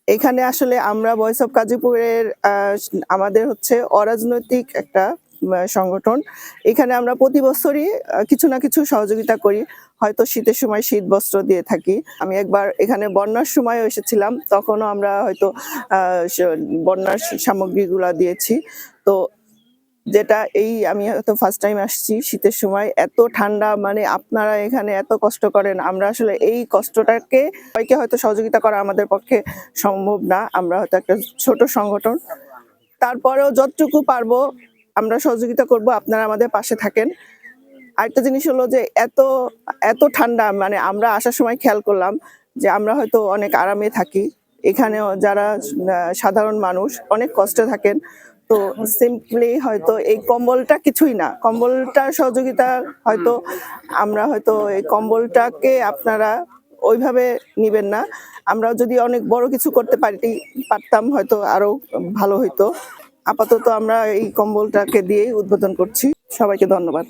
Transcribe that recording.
এখানে আসলে আমরা ভয়েস অফ গাজীপুরের আমাদের হচ্ছে অরাজনৈতিক একটা সংগঠন। এখানে আমরা প্রতি বছরই কিছু না কিছু সহযোগিতা করি। হয়তো শীতের সময় শীত বস্ত্র দিয়ে থাকি। আমি একবার এখানে বন্যার সময়ও এসেছিলাম। তখনও আমরা হয়তো আ স বন্যার সামগ্রীগুলা দিয়েছি। তো যেটা আমি হয়তো ফার্স্ট টাইম আসছি শীতের সময়। এত ঠান্ডা, মানে আপনারা এখানে এত কষ্ট করেন। আমরা আসলে এই কষ্টটাকে সবাইকে হয়তো সহযোগিতা করা আমাদের পক্ষে সম্ভব না। আমরা হয়তো একটা ছোট সংগঠন। তারপরেও যতটুকু পারবো আমরা সহযোগিতা করব। আপনারা আমাদের পাশে থাকেন। আরেকটা জিনিস হলো যে এত ঠান্ডা, মানে আমরা আসার সময় খেয়াল করলাম যে আমরা হয়তো অনেক আরামে থাকি। এখানেও যারা সাধারণ মানুষ অনেক কষ্টে থাকেন। তো সিম্পলি হয়তো এই কম্বলটা কিছুই না। কম্বলটার সহযোগিতা হয়তো আমরা হয়তো এই কম্বলটাকে আপনারা ওইভাবে নিবেন না। আমরা যদি অনেক বড় কিছু করতে পারতাম হয়তো আরো ভালো হইতো। আপাতত আমরা এই কম্বলটাকে দিয়েই উদ্বোধন করছি। সবাইকে ধন্যবাদ।